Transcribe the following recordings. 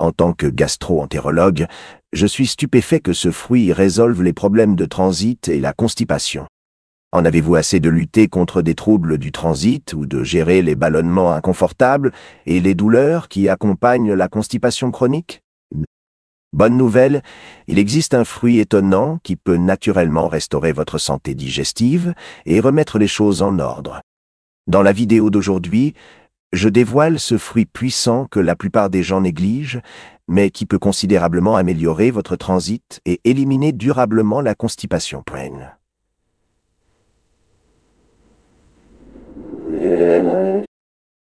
En tant que gastro-entérologue, je suis stupéfait que ce fruit résolve les problèmes de transit et la constipation. En avez-vous assez de lutter contre des troubles du transit ou de gérer les ballonnements inconfortables et les douleurs qui accompagnent la constipation chronique? Bonne nouvelle, il existe un fruit étonnant qui peut naturellement restaurer votre santé digestive et remettre les choses en ordre. Dans la vidéo d'aujourd'hui, je dévoile ce fruit puissant que la plupart des gens négligent, mais qui peut considérablement améliorer votre transit et éliminer durablement la constipation.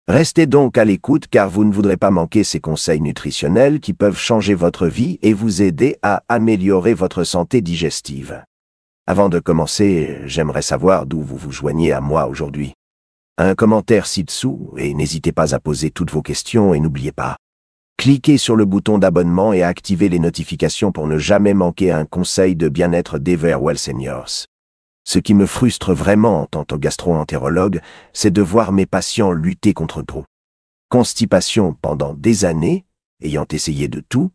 Restez donc à l'écoute car vous ne voudrez pas manquer ces conseils nutritionnels qui peuvent changer votre vie et vous aider à améliorer votre santé digestive. Avant de commencer, j'aimerais savoir d'où vous vous joignez à moi aujourd'hui. Un commentaire ci-dessous et n'hésitez pas à poser toutes vos questions et n'oubliez pas. Cliquez sur le bouton d'abonnement et activez les notifications pour ne jamais manquer un conseil de bien-être d'Everwell Seniors. Ce qui me frustre vraiment en tant que gastro-entérologue, c'est de voir mes patients lutter contre trop. Constipation pendant des années, ayant essayé de tout,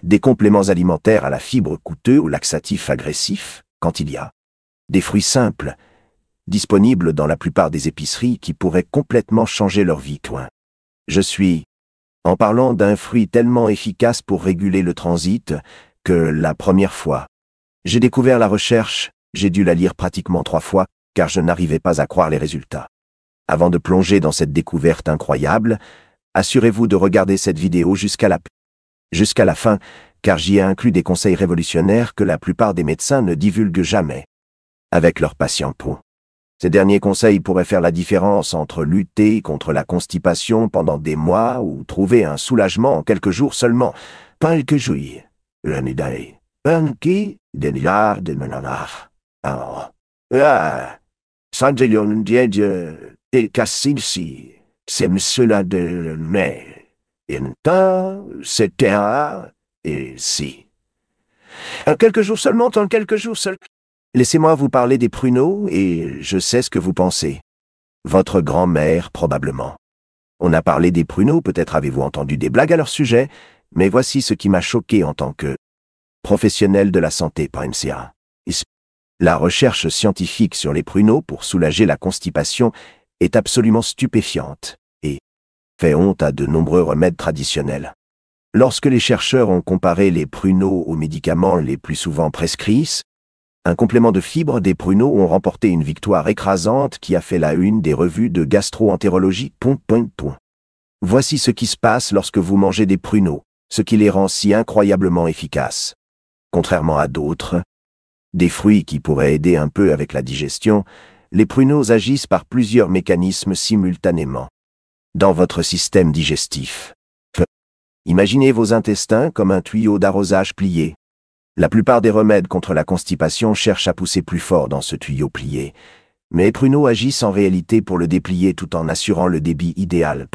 des compléments alimentaires à la fibre coûteux ou laxatifs agressifs, quand il y a des fruits simples, disponibles dans la plupart des épiceries qui pourraient complètement changer leur vie. Je suis en parlant d'un fruit tellement efficace pour réguler le transit que la première fois, j'ai découvert la recherche. J'ai dû la lire pratiquement 3 fois, car je n'arrivais pas à croire les résultats. Avant de plonger dans cette découverte incroyable, assurez-vous de regarder cette vidéo jusqu'à la fin, car j'y ai inclus des conseils révolutionnaires que la plupart des médecins ne divulguent jamais avec leurs patients. Ces derniers conseils pourraient faire la différence entre lutter contre la constipation pendant des mois ou trouver un soulagement en quelques jours seulement. Quelques jours. Sandelion diède et cassimsi, c'est cela de mais. En temps, c'était et si. En quelques jours seulement, en quelques jours seulement. Laissez-moi vous parler des pruneaux et je sais ce que vous pensez. Votre grand-mère, probablement. On a parlé des pruneaux, peut-être avez-vous entendu des blagues à leur sujet, mais voici ce qui m'a choqué en tant que professionnel de la santé. La recherche scientifique sur les pruneaux pour soulager la constipation est absolument stupéfiante et fait honte à de nombreux remèdes traditionnels. Lorsque les chercheurs ont comparé les pruneaux aux médicaments les plus souvent prescrits, un complément de fibres des pruneaux ont remporté une victoire écrasante qui a fait la une des revues de gastro-entérologie. Voici ce qui se passe lorsque vous mangez des pruneaux, ce qui les rend si incroyablement efficaces. Contrairement à d'autres, des fruits qui pourraient aider un peu avec la digestion, les pruneaux agissent par plusieurs mécanismes simultanément dans votre système digestif. Imaginez vos intestins comme un tuyau d'arrosage plié. La plupart des remèdes contre la constipation cherchent à pousser plus fort dans ce tuyau plié, mais les pruneaux agissent en réalité pour le déplier tout en assurant le débit idéal.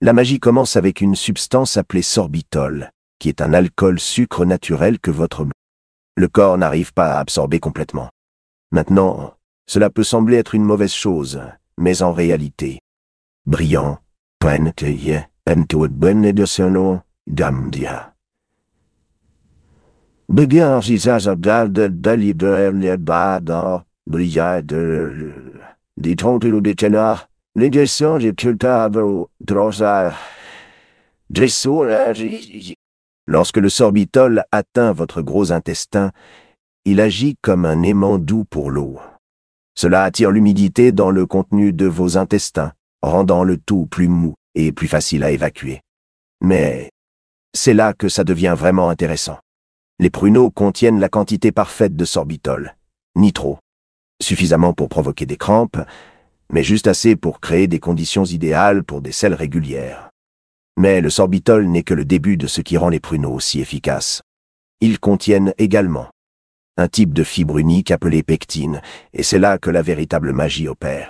La magie commence avec une substance appelée sorbitol, qui est un alcool sucre naturel que le corps n'arrive pas à absorber complètement. Maintenant, cela peut sembler être une mauvaise chose, mais en réalité, brillant, lorsque le sorbitol atteint votre gros intestin, il agit comme un aimant doux pour l'eau. Cela attire l'humidité dans le contenu de vos intestins, rendant le tout plus mou et plus facile à évacuer. Mais c'est là que ça devient vraiment intéressant. Les pruneaux contiennent la quantité parfaite de sorbitol, ni trop, suffisamment pour provoquer des crampes, mais juste assez pour créer des conditions idéales pour des selles régulières. Mais le sorbitol n'est que le début de ce qui rend les pruneaux si efficaces. Ils contiennent également un type de fibre unique appelée pectine, et c'est là que la véritable magie opère.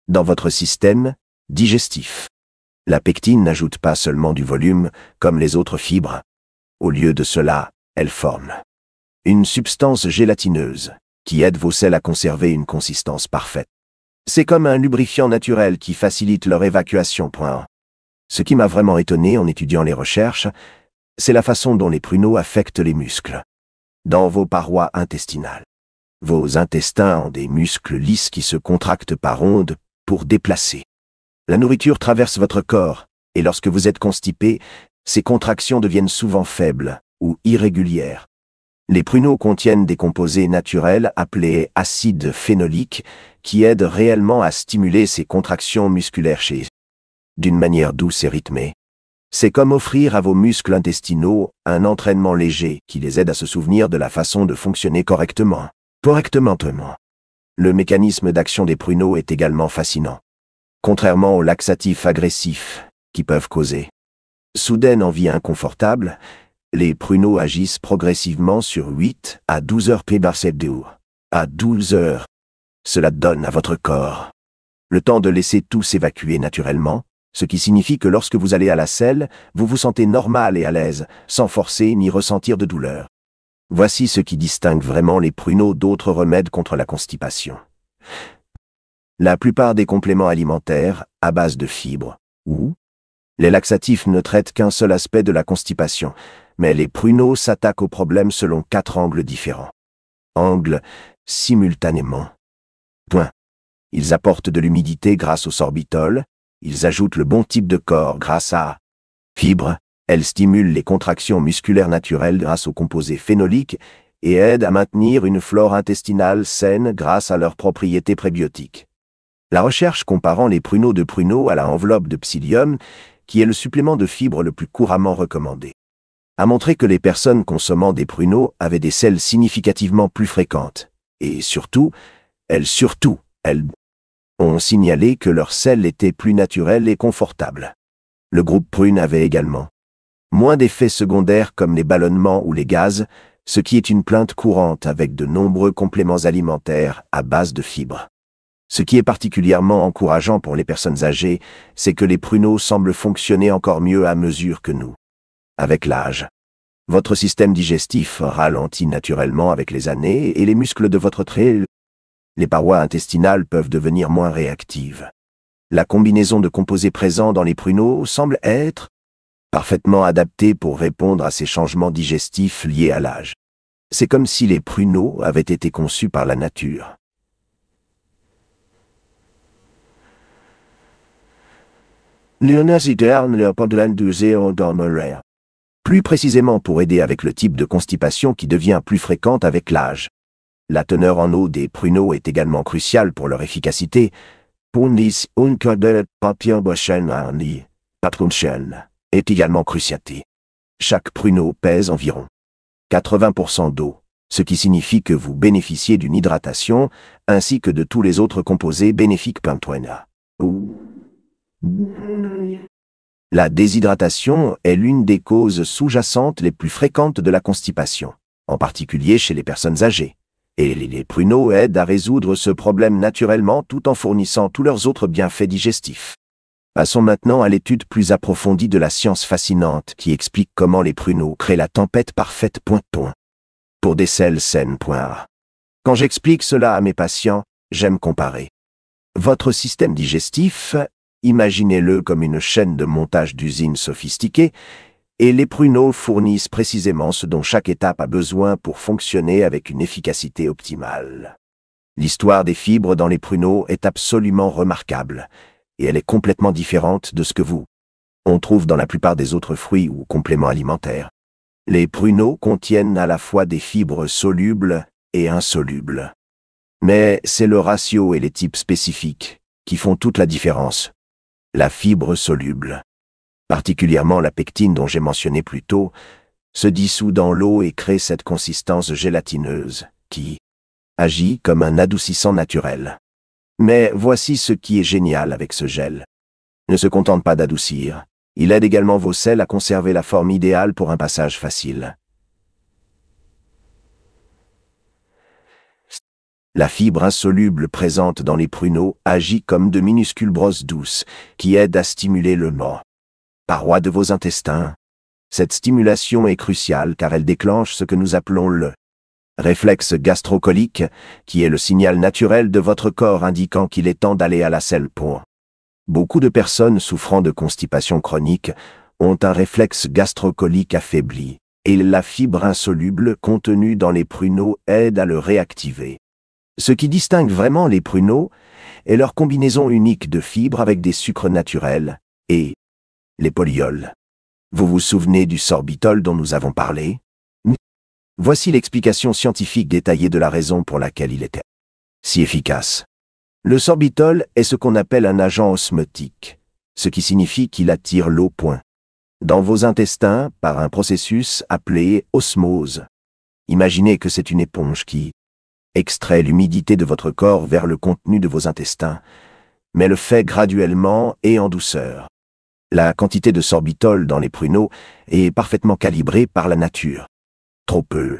Dans votre système digestif, la pectine n'ajoute pas seulement du volume comme les autres fibres. Au lieu de cela, elle forme une substance gélatineuse qui aide vos selles à conserver une consistance parfaite. C'est comme un lubrifiant naturel qui facilite leur évacuation. Ce qui m'a vraiment étonné en étudiant les recherches, C'est la façon dont les pruneaux affectent les muscles. Dans vos parois intestinales. Vos intestins ont des muscles lisses qui se contractent par ondes pour déplacer. La nourriture traverse votre corps, et lorsque vous êtes constipé, ces contractions deviennent souvent faibles ou irrégulières. Les pruneaux contiennent des composés naturels appelés acides phénoliques qui aident réellement à stimuler ces contractions musculaires d'une manière douce et rythmée. C'est comme offrir à vos muscles intestinaux un entraînement léger qui les aide à se souvenir de la façon de fonctionner correctement. Le mécanisme d'action des pruneaux est également fascinant. Contrairement aux laxatifs agressifs qui peuvent causer soudaine envie inconfortable, les pruneaux agissent progressivement sur 8 à 12 heures par jour. À 12 heures. Cela donne à votre corps le temps de laisser tout s'évacuer naturellement, ce qui signifie que lorsque vous allez à la selle, vous vous sentez normal et à l'aise, sans forcer ni ressentir de douleur. Voici ce qui distingue vraiment les pruneaux d'autres remèdes contre la constipation. La plupart des compléments alimentaires, à base de fibres, ou les laxatifs ne traitent qu'un seul aspect de la constipation, mais les pruneaux s'attaquent au problème selon 4 angles différents. Angles simultanément. Point. Ils apportent de l'humidité grâce au sorbitol, ils ajoutent le bon type de corps grâce à fibres, elles stimulent les contractions musculaires naturelles grâce aux composés phénoliques et aident à maintenir une flore intestinale saine grâce à leurs propriétés prébiotiques. La recherche comparant les pruneaux de pruneaux à la enveloppe de psyllium, qui est le supplément de fibres le plus couramment recommandé, a montré que les personnes consommant des pruneaux avaient des selles significativement plus fréquentes, et elles ont signalé que leurs selles étaient plus naturelles et confortables. Le groupe prune avait également moins d'effets secondaires comme les ballonnements ou les gaz, ce qui est une plainte courante avec de nombreux compléments alimentaires à base de fibres. Ce qui est particulièrement encourageant pour les personnes âgées, c'est que les pruneaux semblent fonctionner encore mieux à mesure que nous. Avec l'âge, votre système digestif ralentit naturellement avec les années et les muscles de votre trait, les parois intestinales peuvent devenir moins réactives. La combinaison de composés présents dans les pruneaux semble être parfaitement adaptée pour répondre à ces changements digestifs liés à l'âge. C'est comme si les pruneaux avaient été conçus par la nature. Plus précisément pour aider avec le type de constipation qui devient plus fréquente avec l'âge. La teneur en eau des pruneaux est également cruciale pour leur efficacité. Est également cruciaté. Chaque pruneau pèse environ 80% d'eau, ce qui signifie que vous bénéficiez d'une hydratation ainsi que de tous les autres composés bénéfiques. La déshydratation est l'une des causes sous-jacentes les plus fréquentes de la constipation, en particulier chez les personnes âgées. Et les pruneaux aident à résoudre ce problème naturellement tout en fournissant tous leurs autres bienfaits digestifs. Passons maintenant à l'étude plus approfondie de la science fascinante qui explique comment les pruneaux créent la tempête parfaite. Pour des selles saines. Quand j'explique cela à mes patients, j'aime comparer votre système digestif, imaginez-le comme une chaîne de montage d'usines sophistiquée, et les pruneaux fournissent précisément ce dont chaque étape a besoin pour fonctionner avec une efficacité optimale. L'histoire des fibres dans les pruneaux est absolument remarquable, et elle est complètement différente de ce que on trouve dans la plupart des autres fruits ou compléments alimentaires. Les pruneaux contiennent à la fois des fibres solubles et insolubles. Mais c'est le ratio et les types spécifiques qui font toute la différence. La fibre soluble, particulièrement la pectine dont j'ai mentionné plus tôt, se dissout dans l'eau et crée cette consistance gélatineuse qui agit comme un adoucissant naturel. Mais voici ce qui est génial avec ce gel. Ne se contente pas d'adoucir, il aide également vos selles à conserver la forme idéale pour un passage facile. La fibre insoluble présente dans les pruneaux agit comme de minuscules brosses douces qui aident à stimuler le paroi de vos intestins. Cette stimulation est cruciale car elle déclenche ce que nous appelons le réflexe gastrocolique, qui est le signal naturel de votre corps indiquant qu'il est temps d'aller à la selle. Beaucoup de personnes souffrant de constipation chronique ont un réflexe gastrocolique affaibli, et la fibre insoluble contenue dans les pruneaux aide à le réactiver. Ce qui distingue vraiment les pruneaux est leur combinaison unique de fibres avec des sucres naturels et les polyols. Vous vous souvenez du sorbitol dont nous avons parlé? Voici l'explication scientifique détaillée de la raison pour laquelle il était si efficace. Le sorbitol est ce qu'on appelle un agent osmotique, ce qui signifie qu'il attire l'eau. Dans vos intestins par un processus appelé osmose. Imaginez que c'est une éponge qui extrait l'humidité de votre corps vers le contenu de vos intestins, mais le fait graduellement et en douceur. La quantité de sorbitol dans les pruneaux est parfaitement calibrée par la nature. Trop peu.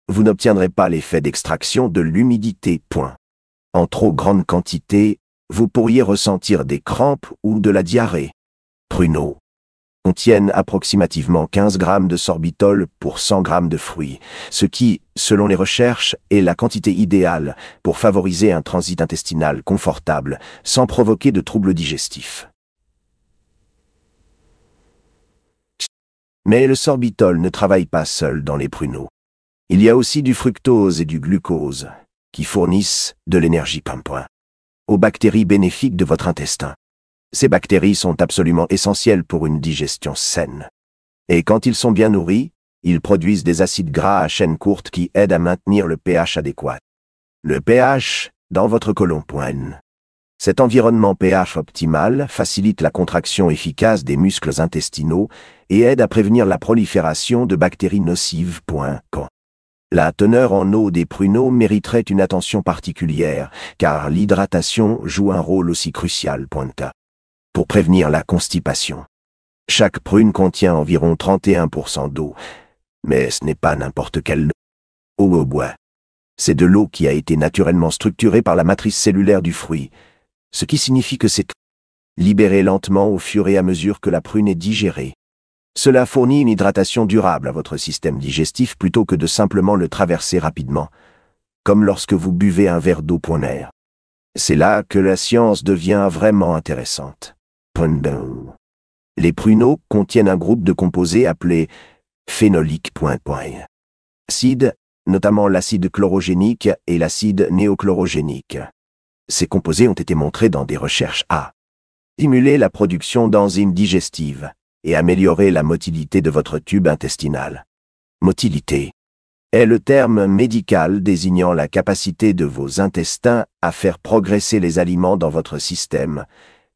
Vous n'obtiendrez pas l'effet d'extraction de l'humidité. En trop grande quantité, vous pourriez ressentir des crampes ou de la diarrhée. Pruneaux contiennent approximativement 15 grammes de sorbitol pour 100 grammes de fruits, ce qui, selon les recherches, est la quantité idéale pour favoriser un transit intestinal confortable sans provoquer de troubles digestifs. Mais le sorbitol ne travaille pas seul dans les pruneaux. Il y a aussi du fructose et du glucose, qui fournissent de l'énergie aux bactéries bénéfiques de votre intestin. Ces bactéries sont absolument essentielles pour une digestion saine. Et quand ils sont bien nourris, ils produisent des acides gras à chaîne courte qui aident à maintenir le pH adéquat. Le pH dans votre côlon. Cet environnement pH optimal facilite la contraction efficace des muscles intestinaux et aide à prévenir la prolifération de bactéries nocives. La teneur en eau des pruneaux mériterait une attention particulière, car l'hydratation joue un rôle aussi crucial. Pour prévenir la constipation. Chaque prune contient environ 31% d'eau, mais ce n'est pas n'importe quelle eau au bois. C'est de l'eau qui a été naturellement structurée par la matrice cellulaire du fruit, ce qui signifie que c'est libéré lentement au fur et à mesure que la prune est digérée. Cela fournit une hydratation durable à votre système digestif plutôt que de simplement le traverser rapidement, comme lorsque vous buvez un verre d'eau. C'est là que la science devient vraiment intéressante. Les pruneaux contiennent un groupe de composés appelés phénoliques. Acides, notamment l'acide chlorogénique et l'acide néochlorogénique. Ces composés ont été montrés dans des recherches à stimuler la production d'enzymes digestives et améliorer la motilité de votre tube intestinal. Motilité est le terme médical désignant la capacité de vos intestins à faire progresser les aliments dans votre système,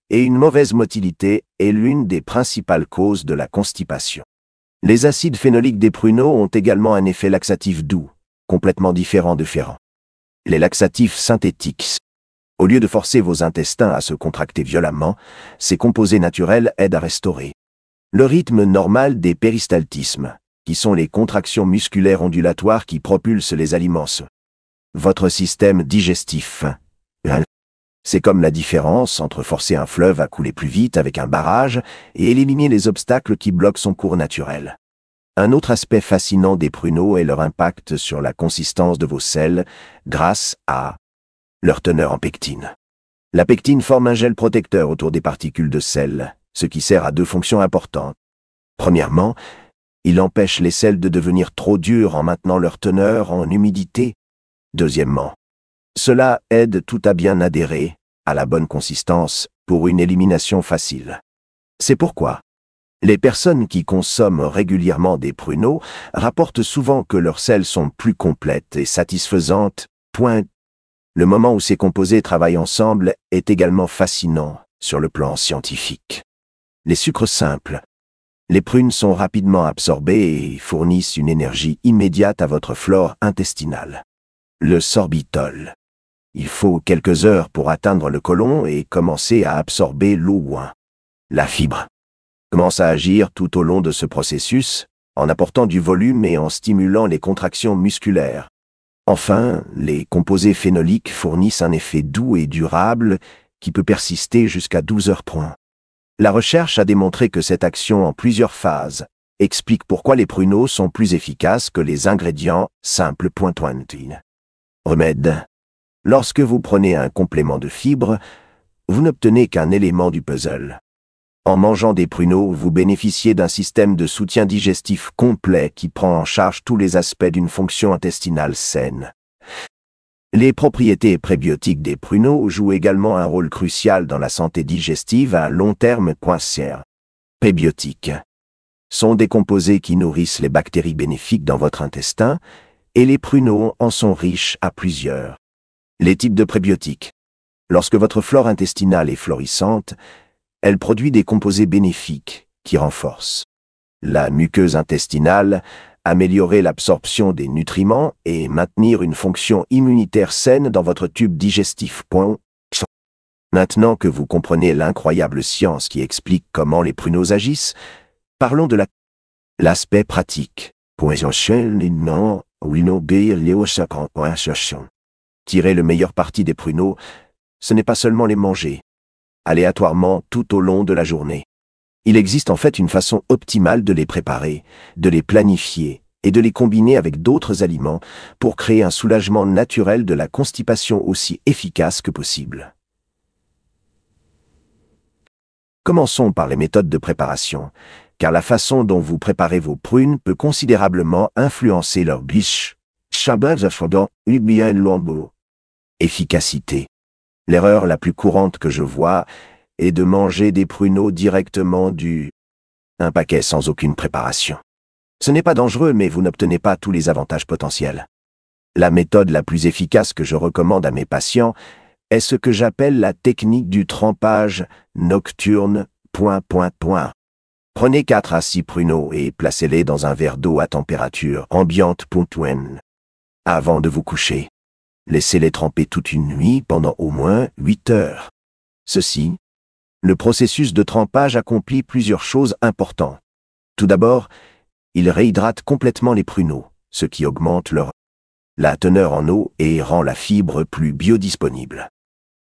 et une mauvaise motilité est l'une des principales causes de la constipation. Les acides phénoliques des pruneaux ont également un effet laxatif doux, complètement différent de Ferrand. Les laxatifs synthétiques. Au lieu de forcer vos intestins à se contracter violemment, ces composés naturels aident à restaurer le rythme normal des péristaltismes, qui sont les contractions musculaires ondulatoires qui propulsent les aliments. Votre système digestif. C'est comme la différence entre forcer un fleuve à couler plus vite avec un barrage et éliminer les obstacles qui bloquent son cours naturel. Un autre aspect fascinant des pruneaux est leur impact sur la consistance de vos selles grâce à leur teneur en pectine. La pectine forme un gel protecteur autour des particules de sel, ce qui sert à deux fonctions importantes. Premièrement, il empêche les sels de devenir trop durs en maintenant leur teneur en humidité. Deuxièmement, cela aide tout à bien adhérer à la bonne consistance pour une élimination facile. C'est pourquoi les personnes qui consomment régulièrement des pruneaux rapportent souvent que leurs selles sont plus complètes et satisfaisantes. Le moment où ces composés travaillent ensemble est également fascinant sur le plan scientifique. Les sucres simples. Les prunes sont rapidement absorbées et fournissent une énergie immédiate à votre flore intestinale. Le sorbitol. Il faut quelques heures pour atteindre le côlon et commencer à absorber l'eau. La fibre commence à agir tout au long de ce processus, en apportant du volume et en stimulant les contractions musculaires. Enfin, les composés phénoliques fournissent un effet doux et durable qui peut persister jusqu'à 12 heures. La recherche a démontré que cette action en plusieurs phases explique pourquoi les pruneaux sont plus efficaces que les ingrédients simples. Remède. Lorsque vous prenez un complément de fibres, vous n'obtenez qu'un élément du puzzle. En mangeant des pruneaux, vous bénéficiez d'un système de soutien digestif complet qui prend en charge tous les aspects d'une fonction intestinale saine. Les propriétés prébiotiques des pruneaux jouent également un rôle crucial dans la santé digestive à long terme. Prébiotiques sont des composés qui nourrissent les bactéries bénéfiques dans votre intestin, et les pruneaux en sont riches à plusieurs. Les types de prébiotiques. Lorsque votre flore intestinale est florissante, elle produit des composés bénéfiques qui renforcent la muqueuse intestinale, améliorer l'absorption des nutriments et maintenir une fonction immunitaire saine dans votre tube digestif. Maintenant que vous comprenez l'incroyable science qui explique comment les pruneaux agissent, parlons de l'aspect pratique. Tirer le meilleur parti des pruneaux, ce n'est pas seulement les manger aléatoirement tout au long de la journée. Il existe en fait une façon optimale de les préparer, de les planifier et de les combiner avec d'autres aliments pour créer un soulagement naturel de la constipation aussi efficace que possible. Commençons par les méthodes de préparation, car la façon dont vous préparez vos prunes peut considérablement influencer leur biche. Efficacité. L'erreur la plus courante que je vois est de manger des pruneaux directement un paquet sans aucune préparation. Ce n'est pas dangereux, mais vous n'obtenez pas tous les avantages potentiels. La méthode la plus efficace que je recommande à mes patients est ce que j'appelle la technique du trempage nocturne. Prenez 4 à 6 pruneaux et placez-les dans un verre d'eau à température ambiante. Avant de vous coucher, laissez-les tremper toute une nuit pendant au moins 8 heures. Le processus de trempage accomplit plusieurs choses importantes. Tout d'abord, il réhydrate complètement les pruneaux, ce qui augmente la teneur en eau et rend la fibre plus biodisponible.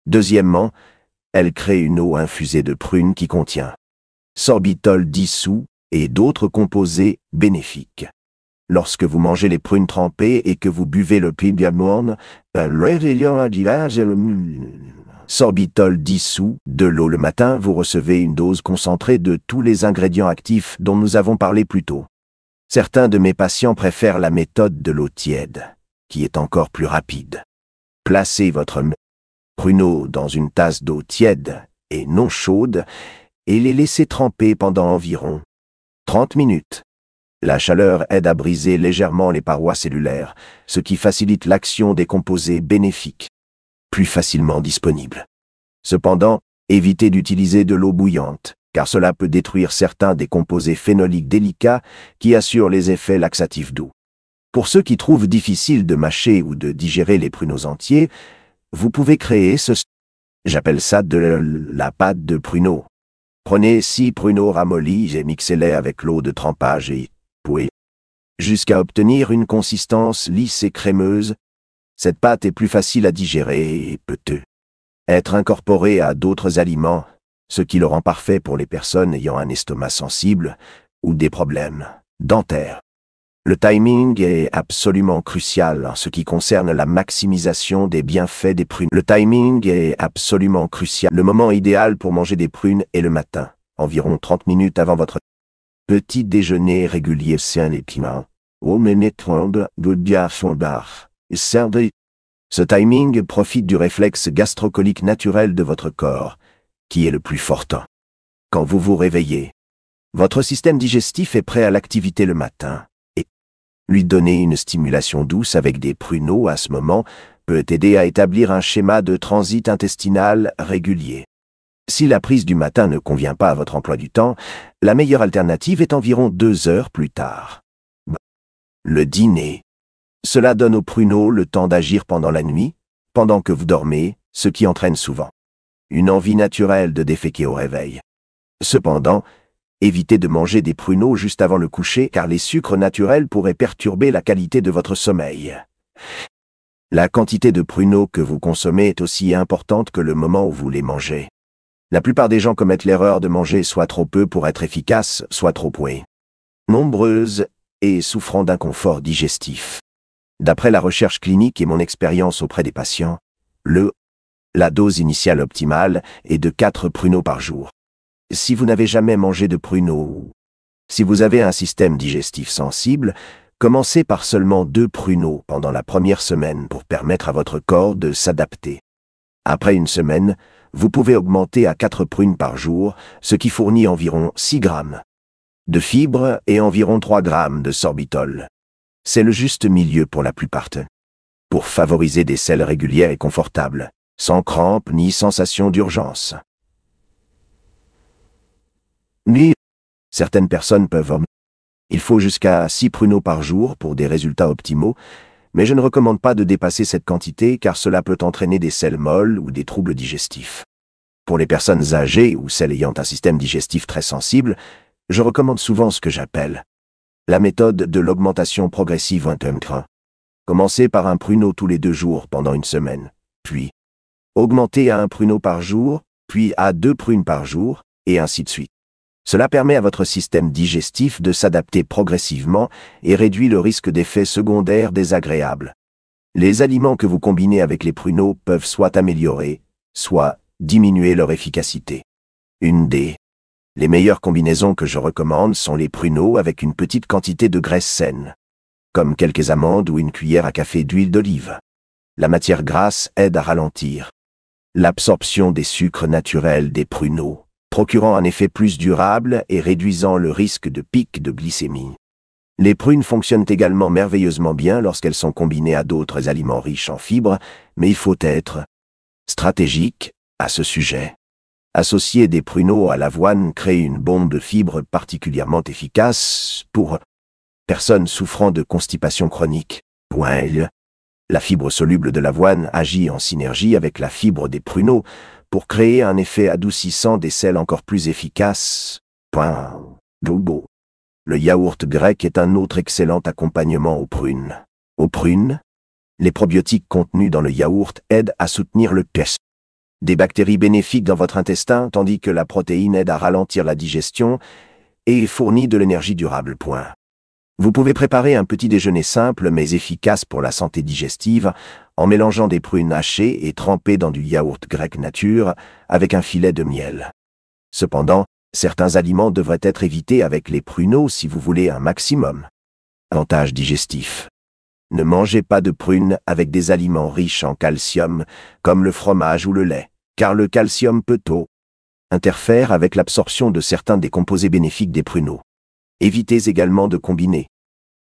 Deuxièmement, elle crée une eau infusée de prunes qui contient sorbitol dissous et d'autres composés bénéfiques. Lorsque vous mangez les prunes trempées et que vous buvez le sorbitol dissous de l'eau le matin, vous recevez une dose concentrée de tous les ingrédients actifs dont nous avons parlé plus tôt. Certains de mes patients préfèrent la méthode de l'eau tiède, qui est encore plus rapide. Placez votre pruneau dans une tasse d'eau tiède et non chaude et les laissez tremper pendant environ 30 minutes. La chaleur aide à briser légèrement les parois cellulaires, ce qui facilite l'action des composés bénéfiques, plus facilement disponibles. Cependant, évitez d'utiliser de l'eau bouillante, car cela peut détruire certains des composés phénoliques délicats qui assurent les effets laxatifs doux. Pour ceux qui trouvent difficile de mâcher ou de digérer les pruneaux entiers, vous pouvez créer j'appelle ça de la pâte de pruneaux. Prenez 6 pruneaux ramollis et mixez-les avec l'eau de trempage et jusqu'à obtenir une consistance lisse et crémeuse. Cette pâte est plus facile à digérer et peut être incorporée à d'autres aliments, ce qui le rend parfait pour les personnes ayant un estomac sensible ou des problèmes dentaires. Le timing est absolument crucial en ce qui concerne la maximisation des bienfaits des prunes. Le timing est absolument crucial. Le moment idéal pour manger des prunes est le matin, environ 30 minutes avant votre petit déjeuner régulier. Ce timing profite du réflexe gastrocolique naturel de votre corps, qui est le plus fort. Quand vous vous réveillez, votre système digestif est prêt à l'activité le matin, et lui donner une stimulation douce avec des pruneaux à ce moment peut aider à établir un schéma de transit intestinal régulier. Si la prise du matin ne convient pas à votre emploi du temps, la meilleure alternative est environ 2 heures plus tard. Le dîner. Cela donne aux pruneaux le temps d'agir pendant la nuit, pendant que vous dormez, ce qui entraîne souvent une envie naturelle de déféquer au réveil. Cependant, évitez de manger des pruneaux juste avant le coucher car les sucres naturels pourraient perturber la qualité de votre sommeil. La quantité de pruneaux que vous consommez est aussi importante que le moment où vous les mangez. La plupart des gens commettent l'erreur de manger soit trop peu pour être efficace, soit trop nombreuses et souffrant d'inconfort digestif. D'après la recherche clinique et mon expérience auprès des patients, la dose initiale optimale est de 4 pruneaux par jour. Si vous n'avez jamais mangé de pruneaux ou si vous avez un système digestif sensible, commencez par seulement 2 pruneaux pendant la première semaine pour permettre à votre corps de s'adapter. Après une semaine, vous pouvez augmenter à 4 prunes par jour, ce qui fournit environ 6 grammes de fibres et environ 3 grammes de sorbitol. C'est le juste milieu pour la plupart. Pour favoriser des selles régulières et confortables, sans crampes ni sensation d'urgence. Mais certaines personnes peuvent. Il faut jusqu'à 6 pruneaux par jour pour des résultats optimaux, mais je ne recommande pas de dépasser cette quantité car cela peut entraîner des selles molles ou des troubles digestifs. Pour les personnes âgées ou celles ayant un système digestif très sensible, je recommande souvent ce que j'appelle la méthode de l'augmentation progressive. Commencez par un pruneau tous les 2 jours pendant une semaine, puis augmentez à 1 pruneau par jour, puis à 2 prunes par jour, et ainsi de suite. Cela permet à votre système digestif de s'adapter progressivement et réduit le risque d'effets secondaires désagréables. Les aliments que vous combinez avec les pruneaux peuvent soit améliorer, soit diminuer leur efficacité. Une des meilleures combinaisons que je recommande sont les pruneaux avec une petite quantité de graisse saine, comme quelques amandes ou une cuillère à café d'huile d'olive. La matière grasse aide à ralentir l'absorption des sucres naturels des pruneaux, procurant un effet plus durable et réduisant le risque de pic de glycémie. Les prunes fonctionnent également merveilleusement bien lorsqu'elles sont combinées à d'autres aliments riches en fibres, mais il faut être stratégique à ce sujet. Associer des pruneaux à l'avoine crée une bombe de fibres particulièrement efficace pour personnes souffrant de constipation chronique. La fibre soluble de l'avoine agit en synergie avec la fibre des pruneaux pour créer un effet adoucissant des selles encore plus efficaces. Le yaourt grec est un autre excellent accompagnement aux prunes. Aux prunes, les probiotiques contenus dans le yaourt aident à soutenir le pH des bactéries bénéfiques dans votre intestin, tandis que la protéine aide à ralentir la digestion et fournit de l'énergie durable. Vous pouvez préparer un petit déjeuner simple mais efficace pour la santé digestive en mélangeant des prunes hachées et trempées dans du yaourt grec nature avec un filet de miel. Cependant, certains aliments devraient être évités avec les pruneaux si vous voulez un maximum avantage digestif. Ne mangez pas de prunes avec des aliments riches en calcium, comme le fromage ou le lait, car le calcium peut interfère avec l'absorption de certains des composés bénéfiques des pruneaux. Évitez également de combiner.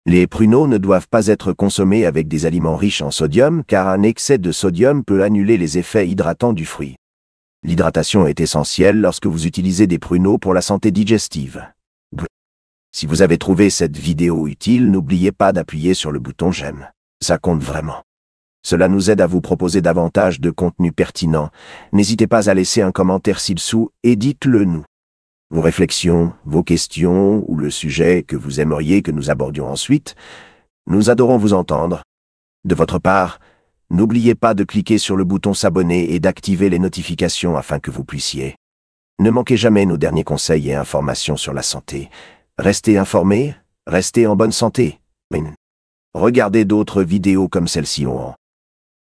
Les pruneaux ne doivent pas être consommés avec des aliments riches en sodium, car un excès de sodium peut annuler les effets hydratants du fruit. L'hydratation est essentielle lorsque vous utilisez des pruneaux pour la santé digestive. Si vous avez trouvé cette vidéo utile, n'oubliez pas d'appuyer sur le bouton j'aime. Ça compte vraiment. Cela nous aide à vous proposer davantage de contenu pertinent. N'hésitez pas à laisser un commentaire ci-dessous et dites-le nous. Vos réflexions, vos questions ou le sujet que vous aimeriez que nous abordions ensuite, nous adorons vous entendre. De votre part, n'oubliez pas de cliquer sur le bouton s'abonner et d'activer les notifications afin que vous puissiez ne manquez jamais nos derniers conseils et informations sur la santé. Restez informés, restez en bonne santé. Regardez d'autres vidéos comme celle-ci.